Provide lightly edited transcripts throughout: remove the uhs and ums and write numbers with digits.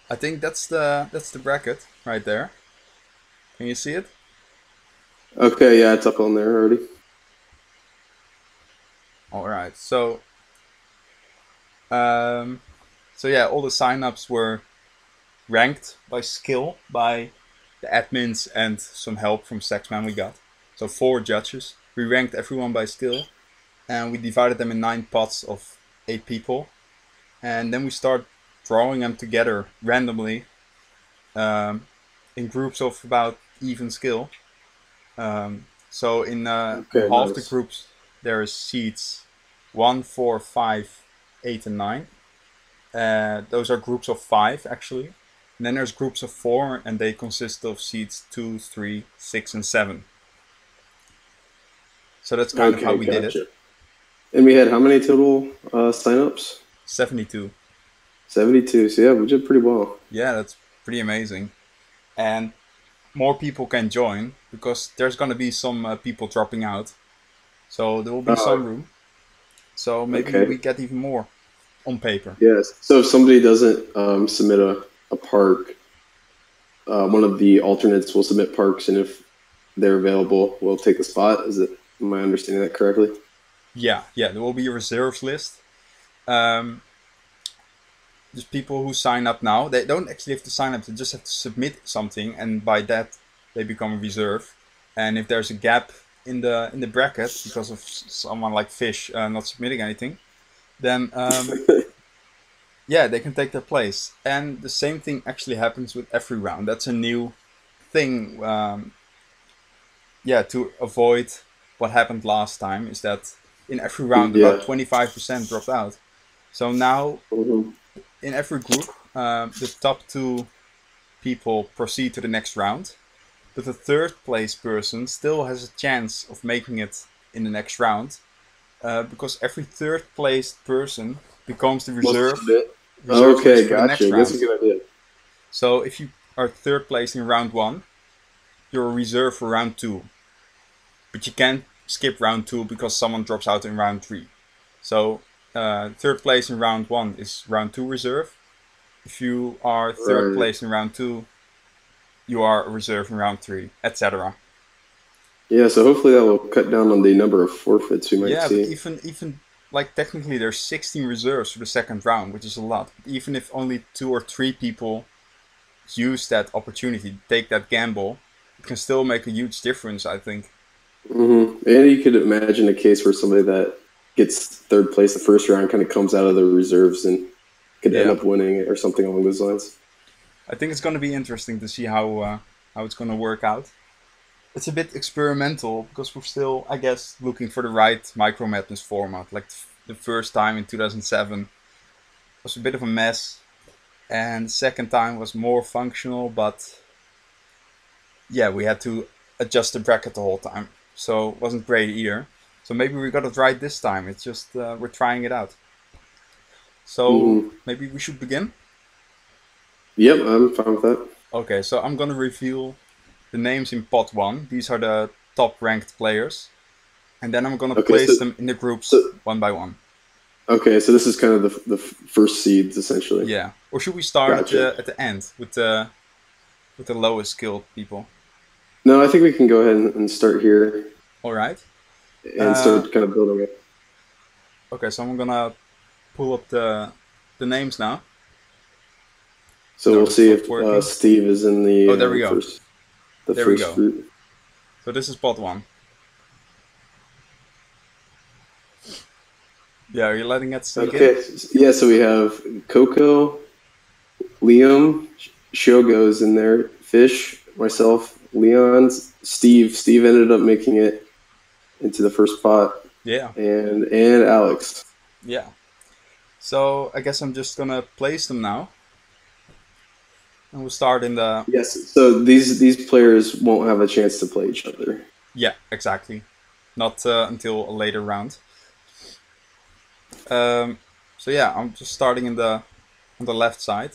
I think that's the bracket right there. Can you see it? Okay, yeah, it's up on there already. All right. Um, so yeah, all the signups were ranked by skill by the admins and some help from Saxman we got. So four judges. We ranked everyone by skill, and we divided them in 9 pots of 8 people, and then we start drawing them together randomly um, in groups of about even skill. So in Okay, half the nice. groups there is seeds 1, 4, 5, 8, and 9. Those are groups of 5 actually. And then there's groups of 4, and they consist of seeds 2, 3, 6, and 7. So that's kind of how Okay, we did it. gotcha. And we had how many total signups? 72. 72. So yeah, we did pretty well. Yeah, that's pretty amazing. And more people can join because there's gonna be some people dropping out. So there will be Uh, some room. So maybe okay. we get even more on paper. Yes. So if somebody doesn't submit a park, one of the alternates will submit parks, and if they're available, we'll take the spot. Is it? Am I understanding that correctly? Yeah, there will be a reserves list. Um, just people who sign up now, they don't actually have to sign up, they just have to submit something, and by that they become a reserve. And if there's a gap in the bracket because of someone like Fish not submitting anything, then yeah, they can take their place. And the same thing actually happens with every round. That's a new thing. Yeah, to avoid what happened last time is that in every round about Yeah. 25% dropped out. So now Mhm. in every group, the top 2 people proceed to the next round, but the third place person still has a chance of making it in the next round because every third placed person becomes the Must submit. reserve list Okay, for the next gotcha. That's a round. good idea. So if you are third place in round 1, you're a reserve for round 2, but you can't skip round 2 because someone drops out in round 3. So third place in round 1 is round 2 reserve. If you are third Right. place in round 2, you are a reserve in round 3, etc. Yeah, so hopefully that will cut down on the number of forfeits we might Yeah, but see. even like technically there's 16 reserves for the second round, which is a lot. But even if only 2 or 3 people use that opportunity, take that gamble, it can still make a huge difference, I think. And you could imagine a case where somebody that gets third place the first round kind of comes out of the reserves and could end Yeah, up winning it or something along those lines. I think it's going to be interesting to see how it's going to work out. It's a bit experimental because we're still, I guess, looking for the right Micro Madness format. Like the first time in 2007 was a bit of a mess, and the second time was more functional, but yeah, we had to adjust the bracket the whole time, so it wasn't great either. So maybe we got it right this time. It's just we're trying it out. So hmm maybe we should begin. Yep, I'm fine with that. Okay, so I'm gonna reveal the names in pot one. These are the top ranked players, and then I'm gonna Okay, place them in the so groups one by one. okay, so this is kind of the first seeds essentially. Yeah, or should we start Gotcha. at the end with the lowest skilled people? No, I think we can go ahead and start here All right. and Uh, start kind of building it. okay, so I'm gonna pull up the names now. So No, we'll that's see not if working. Steve is in Oh, there we the go. the There we first go. group. So this is pot one. Yeah, are you letting it sink in? Okay, yeah. So we have Coco, Liam, Shogo's in there, Fish, myself, Leon, Steve. Steve ended up making it into the first pot, Yeah, and Alex. yeah. So I guess I'm just gonna place them now, and we'll start in the. Yes. So these players won't have a chance to play each other. Yeah, exactly. Not until a later round. Um, so yeah, I'm just starting in the on the left side.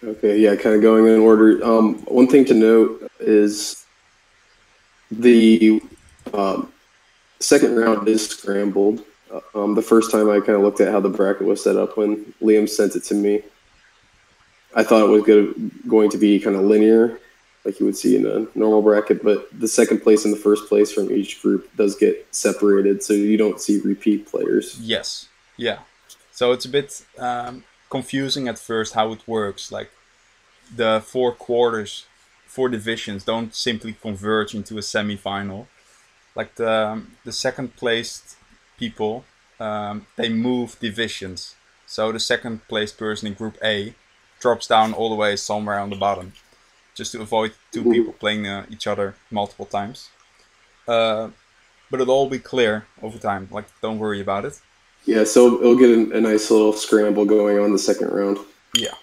Okay. Yeah. Kind of going in order. One thing to note is the um, second round is scrambled. The first time I kind of looked at how the bracket was set up when Liam sent it to me, I thought it was going to be kind of linear, like you would see in a normal bracket. But the second place and the first place from each group does get separated, so you don't see repeat players. Yes. Yeah. So it's a bit confusing at first how it works. Like the 4 quarters, 4 divisions don't simply converge into a semi-final. Like the second placed people, they move divisions. So the second placed person in Group A drops down all the way somewhere on the bottom, just to avoid 2 people playing each other multiple times. But it'll all be clear over time. Like, don't worry about it. Yeah, so it'll get a nice little scramble going on the second round. Yeah.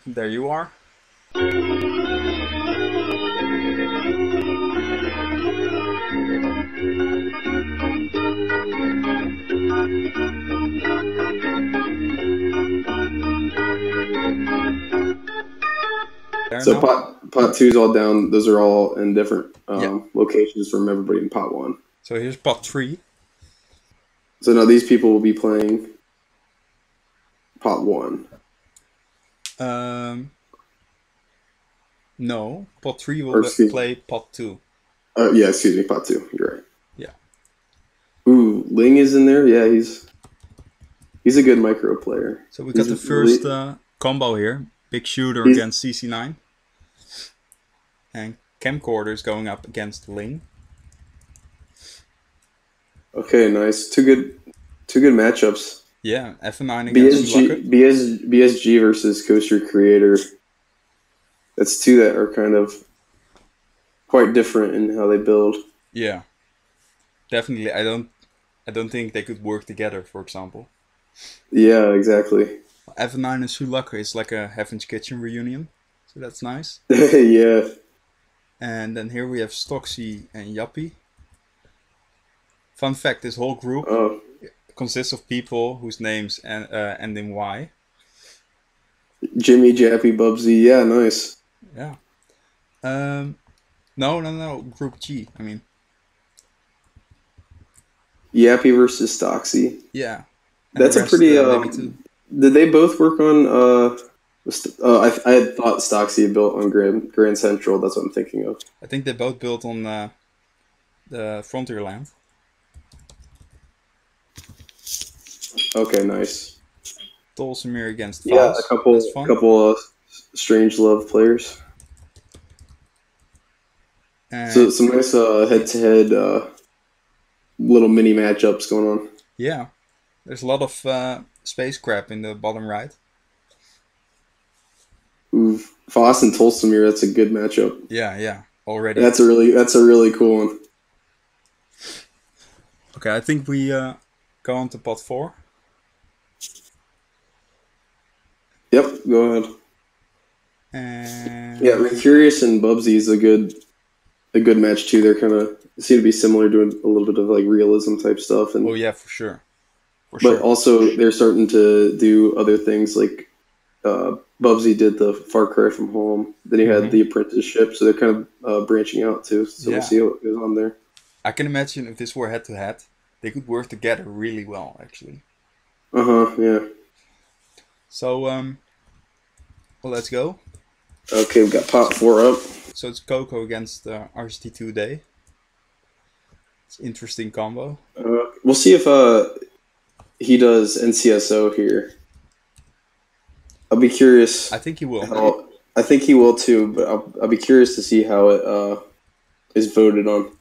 There you are. So pot 2 is all down. Those are all in different locations from everybody in pot 1. So here's pot 3. So now these people will be playing pot 1. No, pot 3 will play pot 2. Yeah, excuse me, pot 2. You're right. Yeah. Ooh, Ling is in there. Yeah, he's a good micro player. So we got the first combo here. Big Shooter against CC9. And Camcorder's going up against Ling. Okay, nice. Two good matchups. Yeah, F9 against BSG versus Coaster Creator. That's 2 that are kind of quite different in how they build. Yeah, definitely. I don't think they could work together, for example. Yeah, exactly. F9 and Sulaka is like a Heaven's Kitchen reunion, so that's nice. Yeah. And then here we have Stoxy and Yappy. Fun fact: this whole group consists of people whose names end in Y. Jimmy, Jappy, Bubsy. Yeah, nice. Yeah. No. Group G. I mean. Yappy versus Stoxy. Yeah. That's a pretty. Did they both work on? I had thought Stoxy built on Grand Central. That's what I'm thinking of. I think they both built on the Frontierland. Okay, nice. Tolsimir against Faust. Yeah, a couple Strange Love players. So some nice head-to-head little mini matchups going on. Yeah, there's a lot of space crap in the bottom right. Ooh, Faust and Tolsimir, that's a good matchup. Yeah, already. That's a really cool one. Okay, I think we go on to pot 4. Yep, go ahead. And yeah, Mercurius and Bubsy is a good match too. They're kind of seem to be similar, doing a little bit of like realism type stuff. And oh yeah, for sure. But also they're starting to do other things like Bubsy did the Far Cry from Home. Then he had the Apprenticeship, so they're kind of branching out too. So we'll see what goes on there. I can imagine if this were head-to-head, they could work together really well, actually. Yeah. So, well, let's go. Okay, we've got pot 4 up. So it's Coco against RCT2 Day. It's an interesting combo. We'll see if he does NCSO here. I'll be curious. I think he will. I think he will too, but I'll be curious to see how it is voted on.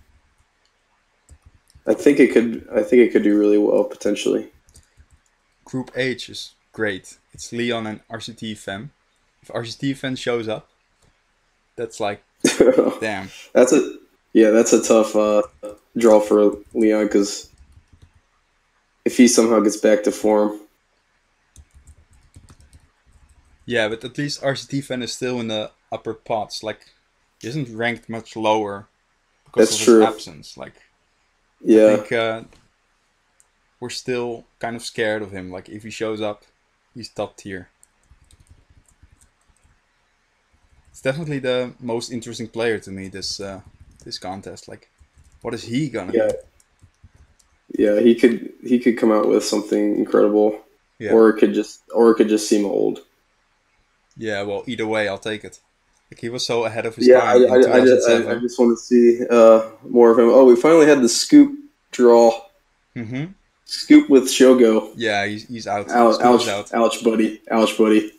I think it could do really well potentially. Group H is great. It's Leon and RCT Fem. If RCT Fem shows up, that's like damn. That's a tough draw for Leon because if he somehow gets back to form. Yeah, but at least RCT Fem is still in the upper pots. Like, he isn't ranked much lower because of his absence. Like, yeah. I think we're still kind of scared of him. Like, if he shows up, he's top tier. It's definitely the most interesting player to me this contest. Like, What is he gonna Yeah, do? yeah, he could come out with something incredible, Yeah. or it could just seem old. Yeah, well, either way, I'll take it. Like, he was so ahead of his Yeah, time in I 2007. just want to see more of him. Oh, we finally had the scoop draw. Mm-hmm. Scoop with Shogo. Yeah, he's out. Ouch, Scoop is ouch, out. ouch, buddy. Ouch, buddy.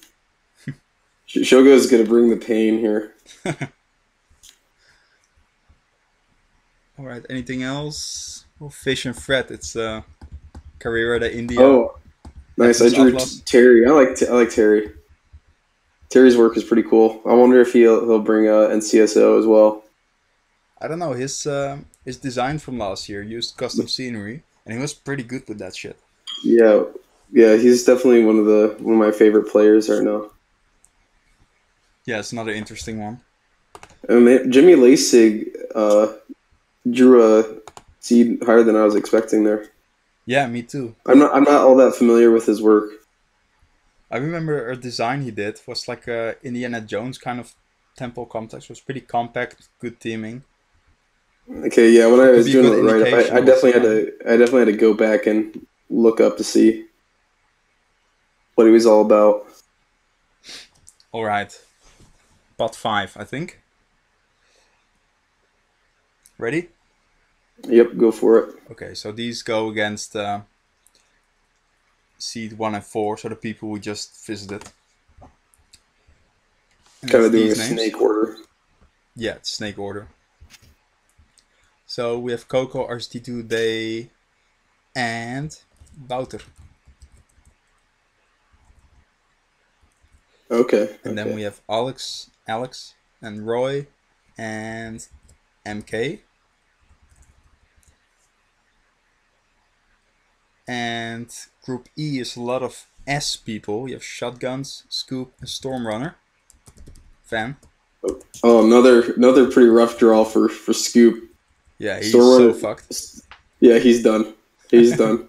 Shogo is gonna bring the pain here. All right. Anything else? Well, Fish and Fred. It's Carrera de India. Oh, nice. I FS drew Atlas. Terry. I like Terry. Terry's work is pretty cool. I wonder if he'll bring NCSO as well. I don't know. His design from last year used custom scenery, and he was pretty good with that shit. Yeah, yeah. He's definitely one of my favorite players right now. Yeah, it's another interesting one. Jimmy Lasig drew a seed higher than I was expecting there. Yeah, me too. I'm not all that familiar with his work. I remember a design he did was like a Indiana Jones kind of temple complex. It was pretty compact, good teaming. Okay, yeah, when I Could was be a doing good it right, indication I what's definitely had coming. to I definitely had to go back and look up to see what he was all about. All right, pot 5, I think. Ready? Yep, go for it. Okay, so these go against seed 1 and 4, so the people we just visited. And Kind it's of doing a these names. snake order. Yeah, it's snake order. So we have Coco, RCT2 Day, and Wouter. Okay. And then we have Alex, and Roy, and MK. And Group E is a lot of S people. You have Shotguns, Scoop, and Stormrunner. Fan. Oh, another pretty rough draw for Scoop. Yeah, he's so fucked. Yeah, he's done. He's done.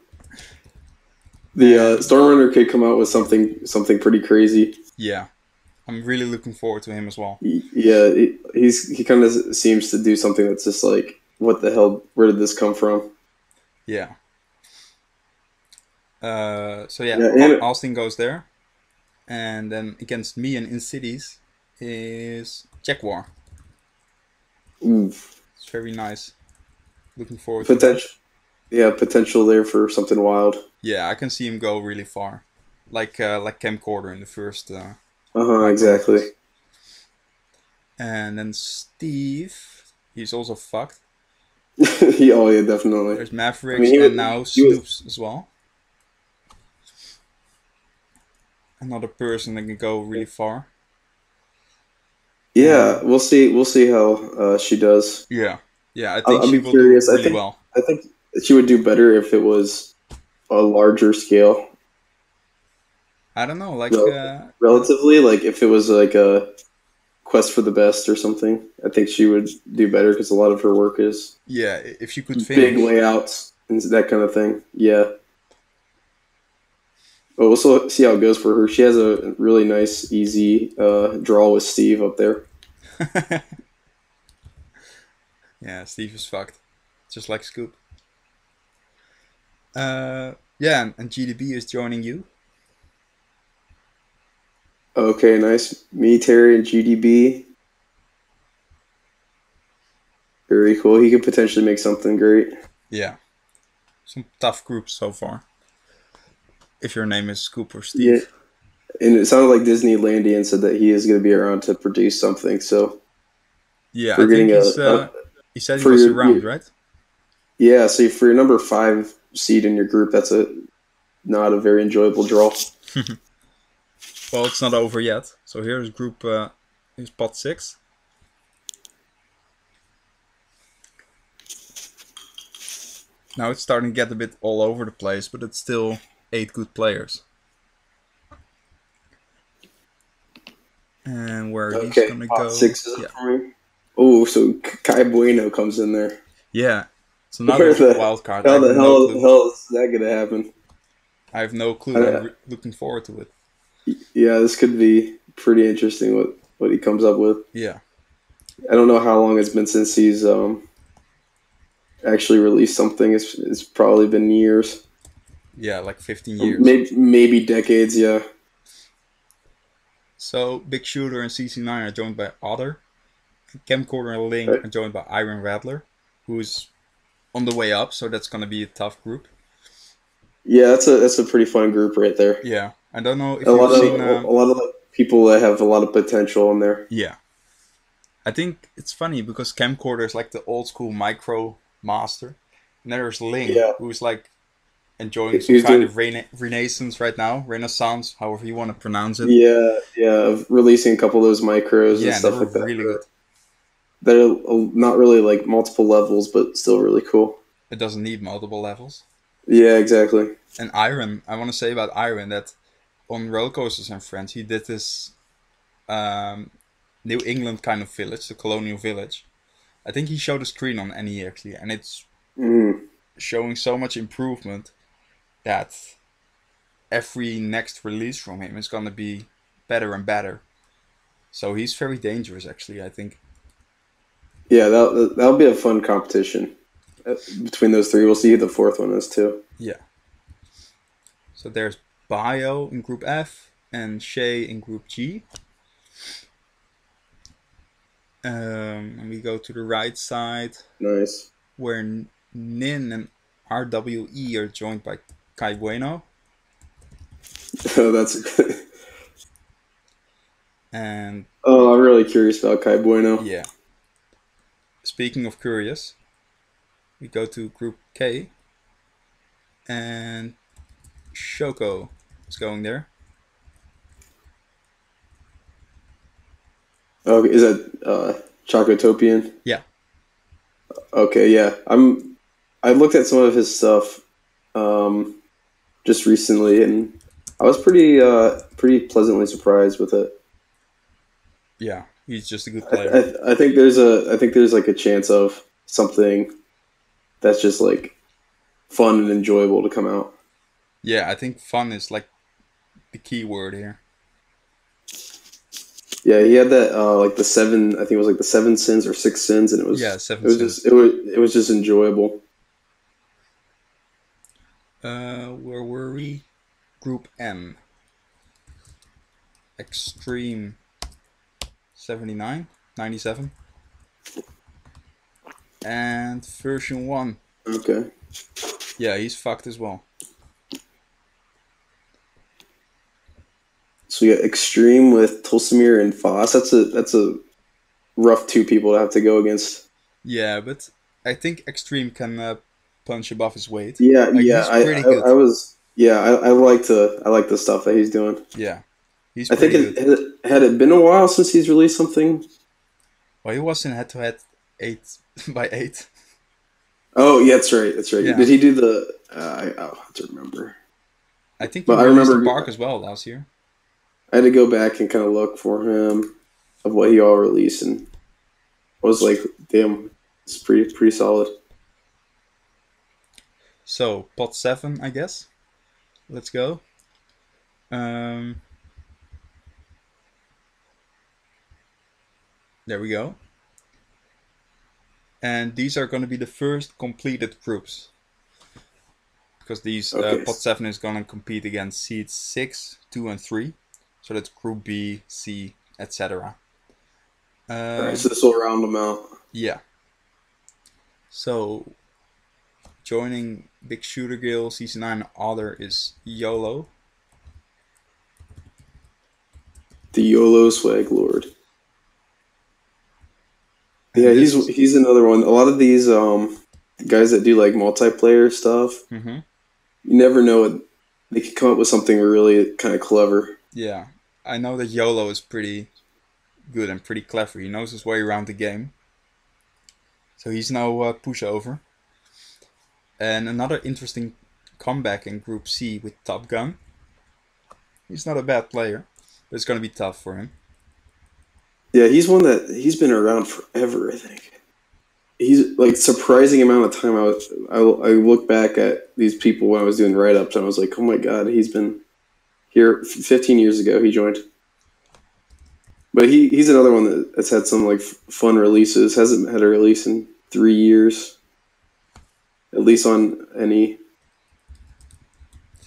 The Stormrunner could come out with something pretty crazy. Yeah, I'm really looking forward to him as well. Yeah, he kind of seems to do something that's just like, what the hell? Where did this come from? Yeah. So Yeah, and- Austin goes there, and then against me and In Cities is Jaguar. Oof. It's very nice. Looking forward to that. Potential. Yeah, potential there for something wild. Yeah, I can see him go really far, like Camcorder in the first. Exactly. And then Steve, he's also fucked. Yeah, definitely. There's Mavericks I mean, and now he was- Snoops as well. Another person that can go really far. Yeah, we'll see. We'll see how she does. Yeah, I think I'll she be will curious. do really well. I think she would do better if it was a larger scale. I don't know, like Relatively, like if it was like a quest for the best or something, I think she would do better because a lot of her work is yeah, if you could big finish. layouts and that kind of thing. Yeah. But we'll see how it goes for her. She has a really nice, easy draw with Steve up there. Yeah, Steve is fucked, just like Scoop. Yeah, and GDB is joining you. Okay, nice. Me, Terry, and GDB. Very cool. He could potentially make something great. Yeah, some tough groups so far. If your name is Scoop or Steve. Yeah. And it sounded like Disneylandian said that he is going to be around to produce something. So Yeah, we're I think getting he said he for was your- around, right? yeah. So for your number 5 seed in your group, that's not a very enjoyable draw. Well, it's not over yet. So here's group, here's pot 6. Now it's starting to get a bit all over the place, but it's still 8 good players. And where he's Okay, gonna pot go? 6 is Yeah, it for me. Oh, so Kai Bueno comes in there. yeah. It's another Where the wild card. How I the have no clue. hell is that going to happen? I have no clue. I'm looking forward to it. Yeah, this could be pretty interesting what he comes up with. Yeah. I don't know how long it's been since he's actually released something. It's probably been years, Yeah, like 15 years. maybe decades. Yeah. So Big Shooter and CC9 are joined by Otter. Camcorder and Link Uh, are joined by Iron Rattler, who's on the way up, so that's gonna be a tough group. Yeah, that's a pretty fun group right there. Yeah, I don't know if A you've lot seen. of a lot of like, people that have a lot of potential in there. Yeah, I think it's funny because Camcorder is like the old school micro master, and there's Ling, Yeah, who's like enjoying some he's kind doing. of renaissance right now, renaissance, however you want to pronounce it. Yeah, of releasing a couple of those micros and Yeah, and they stuff were like that. really good. They're not really like multiple levels, but still really cool. It doesn't need multiple levels. Yeah, exactly. And Iron, I want to say about Iron that on Roller Coasters and Friends, he did this New England kind of village, the colonial village. I think he showed a screen on NE actually, and it's Mm. showing so much improvement that every next release from him is gonna be better and better. So he's very dangerous actually, I think. Yeah, that'll be a fun competition between those three. We'll see who the fourth one is too. Yeah. So there's Bio in Group F and Shay in Group G. And we go to the right side Nice. where Nin and RWE are joined by Kai Bueno. Oh, that's. And Oh, I'm really curious about Kai Bueno. yeah, speaking of curious, we go to Group K and Shoko is going there. Oh, is that Chocotopian? Yeah. Okay, yeah. I looked at some of his stuff just recently, and I was pretty pleasantly surprised with it. Yeah, he's just a good player. I think there's like a chance of something that's just like fun and enjoyable to come out. Yeah, I think fun is like the key word here. Yeah, he had that like the seven. I think it was like the seven sins or six sins, and it was Seven it was Sins. just it was just enjoyable. Where were we? Group M. Extreme 79, 97. And version 1. Okay. Yeah, he's fucked as well. So we got Extreme with Tulsimir and Foss. That's a rough two people to have to go against. Yeah, but I think Extreme can punch above his weight. Yeah, Like, yeah. he's pretty good. I like the stuff that he's doing. Yeah, he's I think pretty good. had it been a while since he's released something. Well, he was in head-to-head 8 by 8. Oh, yeah, that's right. That's right. Yeah. Did he do the? I'll have to remember. I think he But I released remember- the Park as well last year. I had to go back and kind of look for him of what he all released, and I was like, damn, it's pretty solid. So, pot 7, I guess. Let's go. There we go. And these are going to be the first completed groups. Because these Okay. pot 7 is going to compete against seeds 6, 2 and 3. So that's group B, C, etc. Alright, so this will round them out. Yeah. So, joining Big Shooter Guild Season 9 Otter is YOLO. The YOLO Swag Lord. And Yeah, this- he's another one. A lot of these guys that do like multiplayer stuff, Mhm. you never know what they could come up with something really kind of clever. Yeah, I know that YOLO is pretty good and pretty clever. He knows his way around the game. So he's no pushover. And another interesting comeback in Group C with Top Gun. He's not a bad player, but it's going to be tough for him. Yeah, he's one that he's been around forever. I think he's like surprising amount of time. I look back at these people when I was doing write ups, and I was like, oh my god, he's been here 15 years ago. He joined, but he's another one that's had some like fun releases. Hasn't had a release in 3 years. at least on any.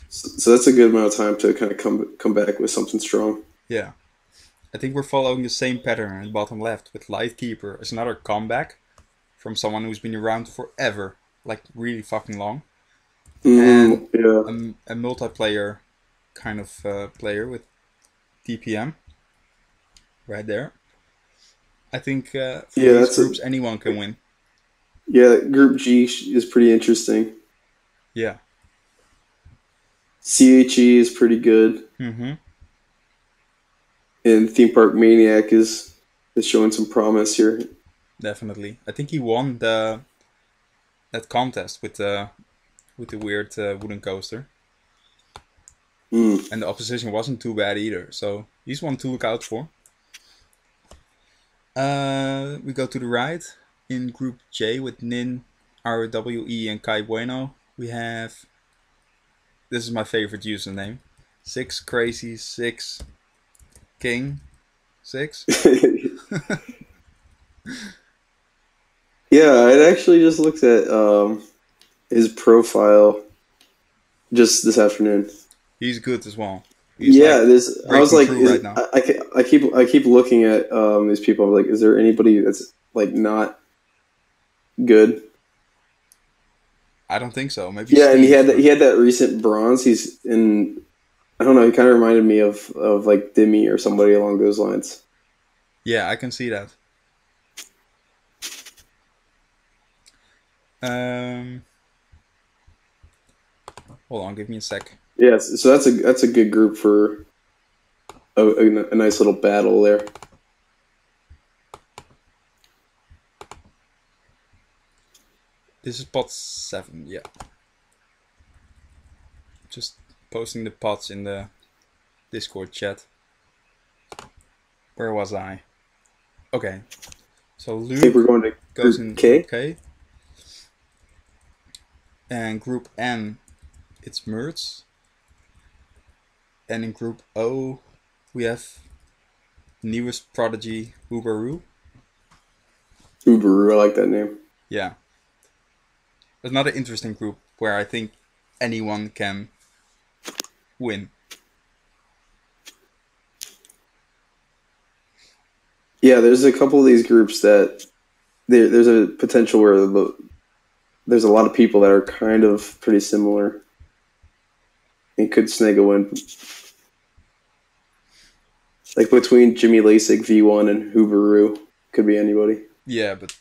So that's a good amount of time to kind of come back with something strong. Yeah. I think we're following the same pattern in the bottom left with Lightkeeper as another comeback from someone who's been around forever, like really fucking long. And Yeah. a multiplayer kind of player with TPM right there. I think for Yeah, these groups, anyone can win. Yeah, Group G is pretty interesting. Yeah. CHE is pretty good. Mm-hmm. And Theme Park Maniac is showing some promise here. Definitely. I think he won that contest with the weird wooden coaster. And the opposition wasn't too bad either, so he's one to look out for. We go to the right. In Group J with Nin, RWE, and Kai Bueno, we have... This is my favorite username. 6 Crazy 6 King 6. Yeah, I actually just looked at his profile just this afternoon. He's good as well. He's Yeah, like this I was breaking like, through right now. I keep looking at these people. I'm like, is there anybody that's like not good? I don't think so. Maybe Yeah, and Steve, he had that recent bronze. He's in. I don't know. He kind of reminded me of like Demi or somebody along those lines. Yeah, I can see that. Hold on, give me a sec. Yes, so that's a good group for a nice little battle there. This is pot 7, yeah. Just posting the pots in the Discord chat. Where was I? Okay. So I think we're Luke going to goes Group in K. Group K. And Group N, it's Mertz. And in Group O, we have newest prodigy Uberu. Uberu, I like that name. Yeah. Another interesting group where I think anyone can win. Yeah, there's a couple of these groups that there's a potential where there's a lot of people that are kind of pretty similar and could snag a win. Like between Jimmy Lasik, V1, and Uberu, could be anybody. Yeah, but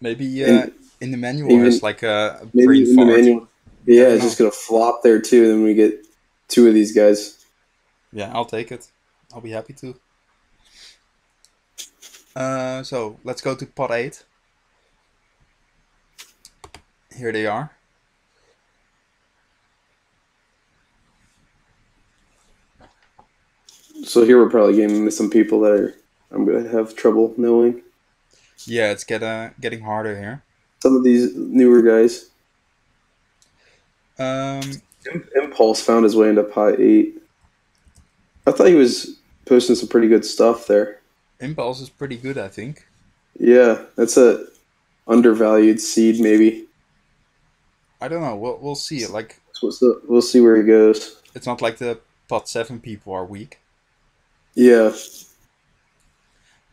maybe And in the manual even- has like a Maybe brain in the fart. manual. Yeah, don't it's just gonna flop there too. Then we get two of these guys. Yeah, I'll take it. I'll be happy to. So let's go to pot 8. Here they are. So here we're probably getting some people that I'm gonna have trouble knowing. Yeah, it's getting harder here. Some of these newer guys. Impulse found his way into pot 8. I thought he was posting some pretty good stuff there. Impulse is pretty good, I think. Yeah, that's a undervalued seed maybe. I don't know. We'll see. Like, So we'll see where he goes. it's not like the pot 7 people are weak. Yeah.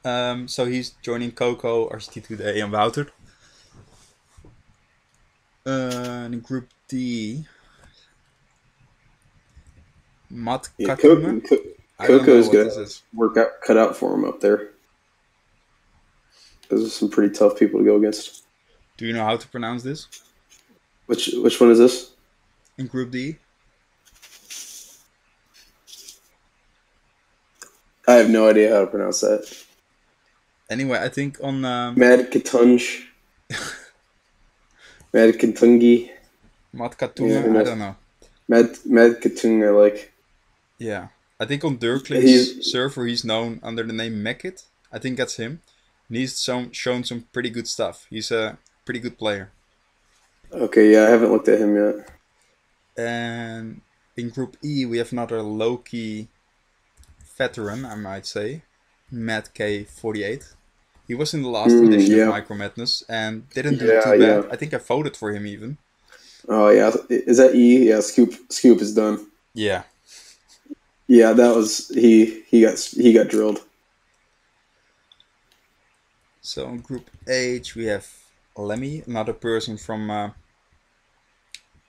So he's joining Coco, RCT today, and Wouter. And in Group D, Matt Yeah, Katuma. I don't know Coco's what got this is. work out cut out for him up there. Those are some pretty tough people to go against. Do you know how to pronounce this? Which one is this? In Group D? I have no idea how to pronounce that. Anyway, I think on... Mad Katunj. Mad Katungi. Matt Katuma, Yeah, I don't know. Mad Katung, I like. Yeah. I think on Dirklin's He's- server he's known under the name Mekit. I think that's him. And he's shown some pretty good stuff. He's a pretty good player. Okay, yeah, I haven't looked at him yet. And in Group E we have another low-key veteran, I might say. Matt K48. He was in the last edition yeah. of Micro Madness and didn't do Yeah, too bad. yeah. I think I voted for him even. Oh yeah, is that E? Yeah, Scoop is done. Yeah. Yeah, that was he got drilled. So in Group H we have Lemmy, another person from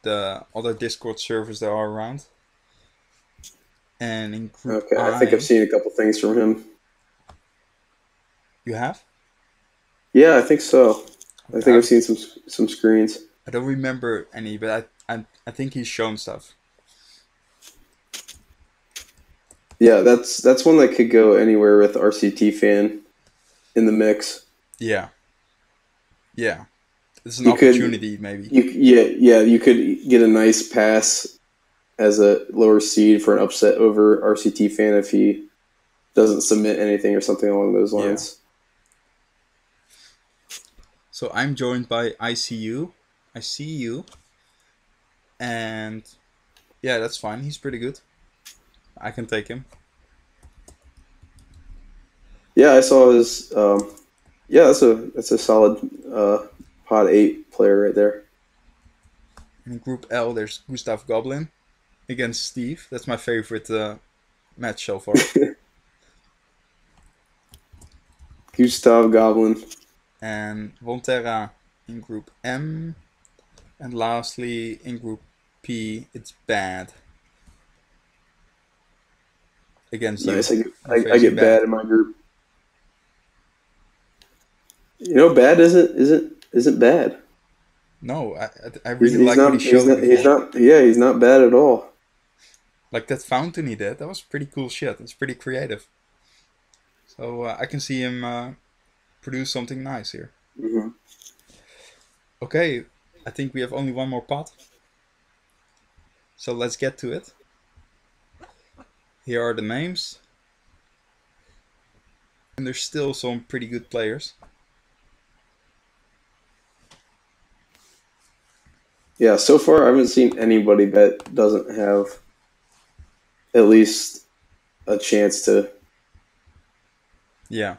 the other Discord servers that are around. And in Group Okay, I think I've I, seen a couple things from him. you have? Yeah, I think so. I Okay, think I've seen some screens. I don't remember any, but I think he's shown stuff. Yeah, that's one that could go anywhere with RCT fan in the mix. Yeah. Yeah. It's an You could opportunity, maybe. you could get a nice pass as a lower seed for an upset over RCT fan if he doesn't submit anything or something along those Yeah. lines. So I'm joined by ICU. I see you. And yeah, that's fine. He's pretty good. I can take him. Yeah, I saw his. Yeah, that's a solid pod 8 player right there. In Group L, there's Gustav Goblin against Steve. That's my favorite match so far. Gustav Goblin. And Vonterra in Group M. And lastly, in Group P, it's Bad. Against Nice. you. I get bad in my group. You know, bad isn't bad. No, I really He's like what he showed before. he's not bad at all. Like that fountain he did, that was pretty cool shit. It's pretty creative. So I can see him produce something nice here. Mm-hmm. Okay, I think we have only one more pot. So let's get to it. Here are the names. And there's still some pretty good players. Yeah, so far I haven't seen anybody that doesn't have at least a chance to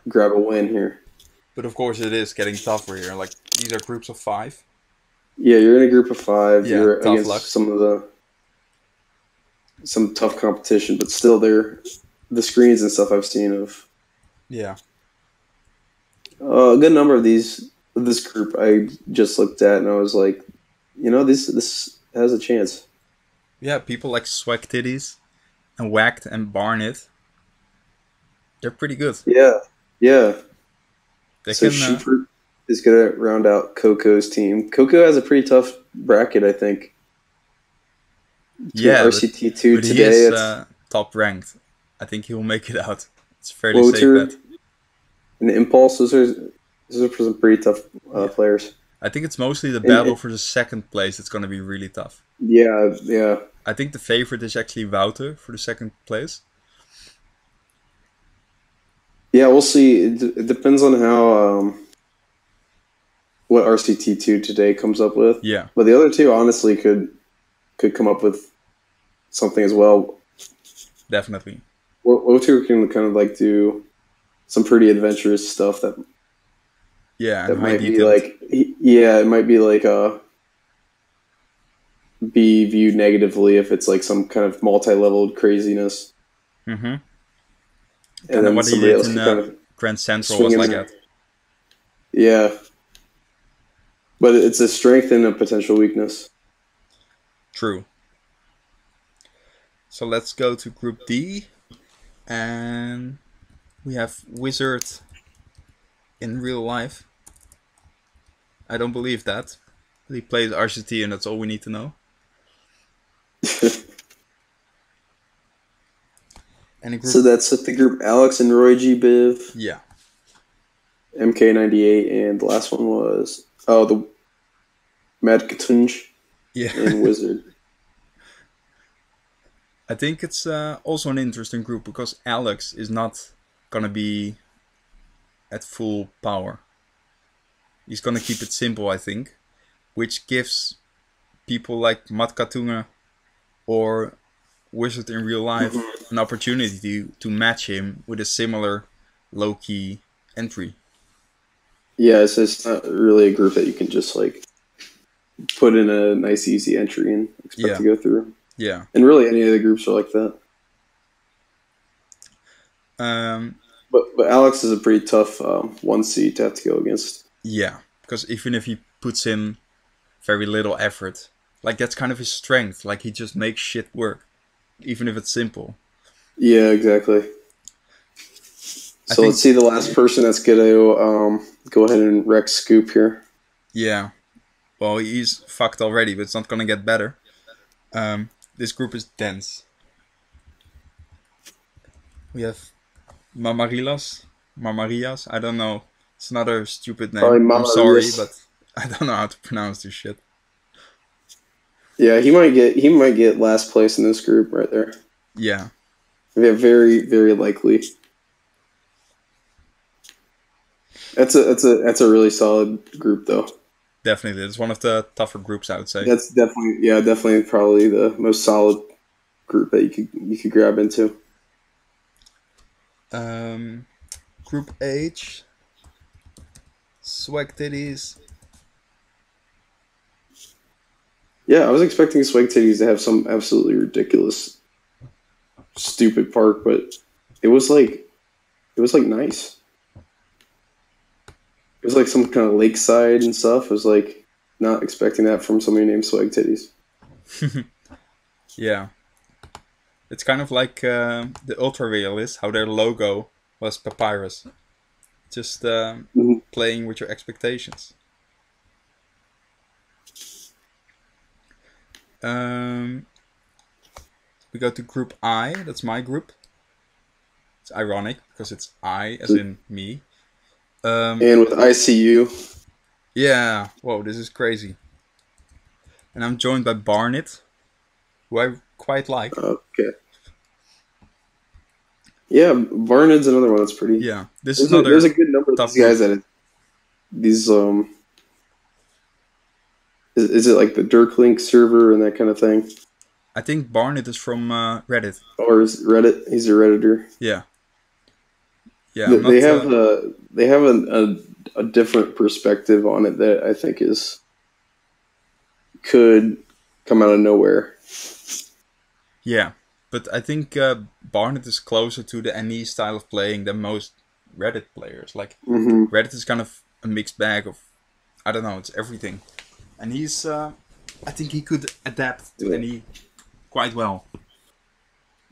grab a win here. But of course it is getting tougher here. Like these are groups of 5. Yeah, you're in a group of 5. Yeah, you're tough against luck. some tough competition, but still the screens and stuff I've seen of. Yeah. A good number of this group I just looked at and I was like, you know, this has a chance. Yeah, people like Swag Titties and Whacked and Barnet. They're pretty good. Yeah. They So Sheepert is going to round out Coco's team. Coco has a pretty tough bracket, I think. Yeah, RCT2 but today. He is top ranked. I think he will make it out. It's fairly safe bet. And Impulse, those are some pretty tough players. I think it's mostly the battle for the second place that's going to be really tough. Yeah. I think the favorite is actually Wouter for the second place. Yeah, we'll see. It depends on how what RCT2 today comes up with. Yeah. But the other two honestly could come up with something as well. Definitely. Wotu can kind of like do some pretty adventurous stuff that might be like it might be like be viewed negatively if it's like some kind of multi-leveled craziness. Mm-hmm. And then what he did in Grand Central was like that. Yeah. But it's a strength and a potential weakness. True. So let's go to Group D. And we have Wizard in real life. I don't believe that. He plays RCT and that's all we need to know. So that's the group Alex and Roy G. Biv. Yeah. MK98 and the last one was the Mad Katunj. Yeah. And Wizard. I think it's also an interesting group because Alex is not gonna be at full power. He's gonna keep it simple, I think, which gives people like Matt Katunga or Wizard in real life an opportunity to match him with a similar low-key entry. Yeah, so it's not really a group that you can just like put in a nice easy entry and expect to go through. Yeah. And really, any of the groups are like that. But Alex is a pretty tough 1 seed to have to go against. Yeah, because even if he puts in very little effort, like that's kind of his strength. Like he just makes shit work, even if it's simple. Yeah, exactly. So let's see the last person that's gonna go ahead and wreck Scoop here. Yeah, well he's fucked already, but it's not gonna get better. This group is dense. We have Marmarilas, I don't know. It's another stupid name. I'm sorry, but I don't know how to pronounce this shit. Yeah, he might get last place in this group right there. Yeah. Yeah, very, very likely. That's a really solid group though. Definitely, it's one of the tougher groups, I would say. That's definitely probably the most solid group that you could grab into. Group H, Swag Titties. Yeah, I was expecting Swag Titties to have some absolutely ridiculous, stupid park, but it was like nice. It was like some kind of lakeside and stuff. I was like not expecting that from somebody named Swag Titties. Yeah. It's kind of like the Ultra Realist, how their logo was Papyrus. Just playing with your expectations. We go to Group I, that's my group. It's ironic, because it's I, as in me. And with ICU. Yeah, whoa, this is crazy. And I'm joined by Barnet, who I quite like. Okay. Yeah, Barnard's another one that's pretty. Yeah, there's a good number of these guys that these is it like the Dirklink server and that kind of thing? I think Barnet is from Reddit. Or is Reddit? He's a Redditor. Yeah. Yeah. They have a different perspective on it that I think could come out of nowhere. Yeah. But I think Barnet is closer to the NE style of playing than most Reddit players. Like, Reddit is kind of a mixed bag of, I don't know, it's everything. And he's, I think he could adapt to NE quite well.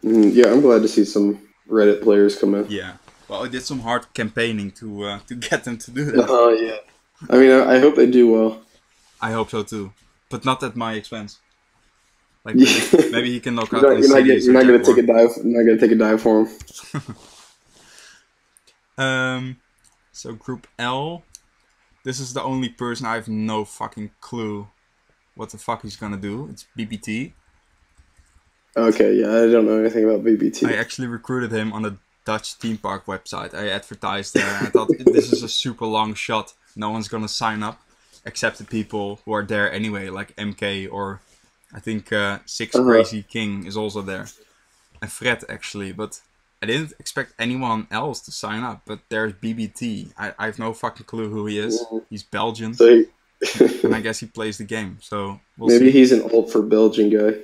Yeah, I'm glad to see some Reddit players come in. Yeah. Well, I did some hard campaigning to get them to do that. Oh, yeah. I mean, I hope they do well. I hope so too. But not at my expense. Like maybe he can knock out the cities. You're not gonna take a dive. You're not gonna take a dive for him. So Group L. This is the only person I have no fucking clue what the fuck he's gonna do. It's BBT. Okay, yeah, I don't know anything about BBT. I actually recruited him on a Dutch theme park website. I advertised there. I thought this is a super long shot. No one's gonna sign up except the people who are there anyway, like MK or I think Six Crazy King is also there. And Fred actually, but I didn't expect anyone else to sign up. But there's BBT. I have no fucking clue who he is. He's Belgian. And I guess he plays the game. So we'll maybe see. He's an alt for Belgian guy.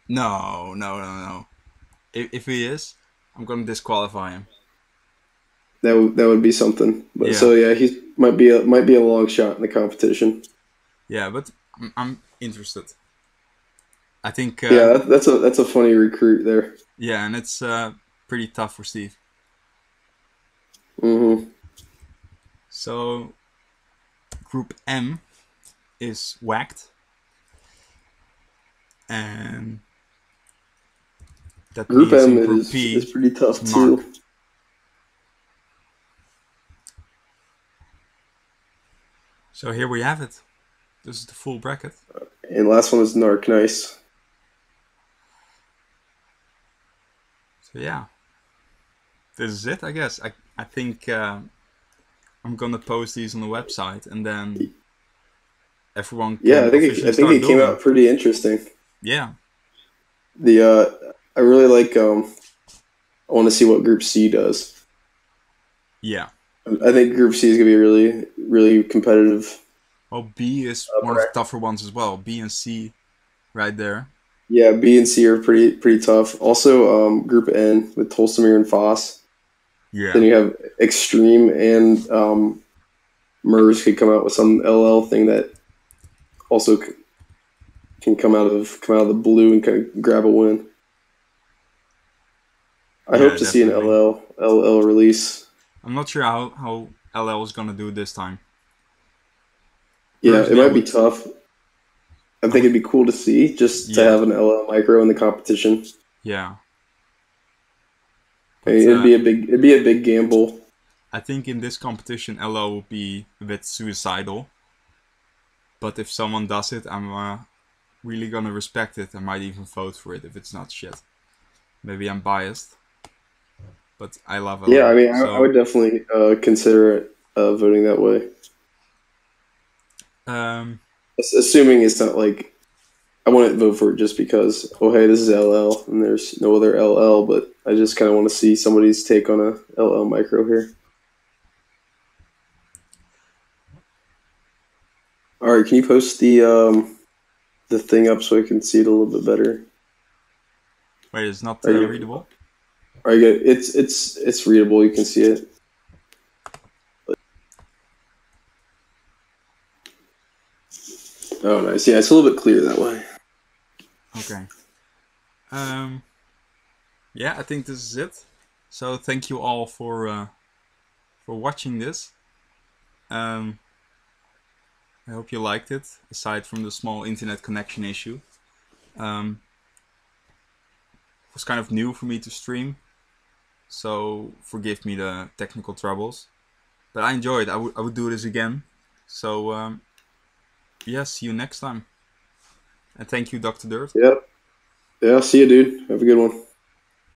No. If he is, I'm gonna disqualify him. That would be something. But yeah. So yeah, he might be a long shot in the competition. Yeah, but I'm interested. I think. Yeah, that's a funny recruit there. Yeah, and it's pretty tough for Steve. So, Group M is whacked, and that Group M Group P is pretty tough too. So here we have it. This is the full bracket. And last one is Narc Nice. So yeah, this is it, I guess. I think I'm gonna post these on the website, and then everyone. I think it came out pretty interesting. Yeah. I really like. I want to see what Group C does. Yeah. I think Group C is gonna be really, really competitive. Well, B is one of the tougher ones as well. B and C, right there. Yeah, B and C are pretty tough. Also, Group N with Tolstomir and Foss. Yeah. Then you have Extreme and MERS could come out with some LL thing that also can come out of the blue and kind of grab a win. I hope to see an LL release. I'm not sure how LL is gonna do this time. Yeah, it might be tough. I think it'd be cool to see just to have an LL micro in the competition. Yeah. But, it'd be a big gamble. I think in this competition LL will be a bit suicidal. But if someone does it, I'm really gonna respect it. I might even vote for it if it's not shit. Maybe I'm biased, but I love LL. Yeah, I mean, I would definitely consider it voting that way. Assuming it's not like I wouldn't vote for it just because, oh hey, this is LL and there's no other LL, but I just kind of want to see somebody's take on a LL micro here. All right, can you post the thing up so I can see it a little bit better? Wait, it's not readable? All right, good. It's readable. You can see it. Oh, nice. Yeah, it's a little bit clearer that way. Okay. Yeah, I think this is it. So thank you all for watching this. I hope you liked it, aside from the small internet connection issue. It was kind of new for me to stream, so forgive me the technical troubles. But I enjoyed it. I would do this again. So yeah, see you next time. And thank you, Dr. Dirt. Yep. Yeah, see you, dude. Have a good one.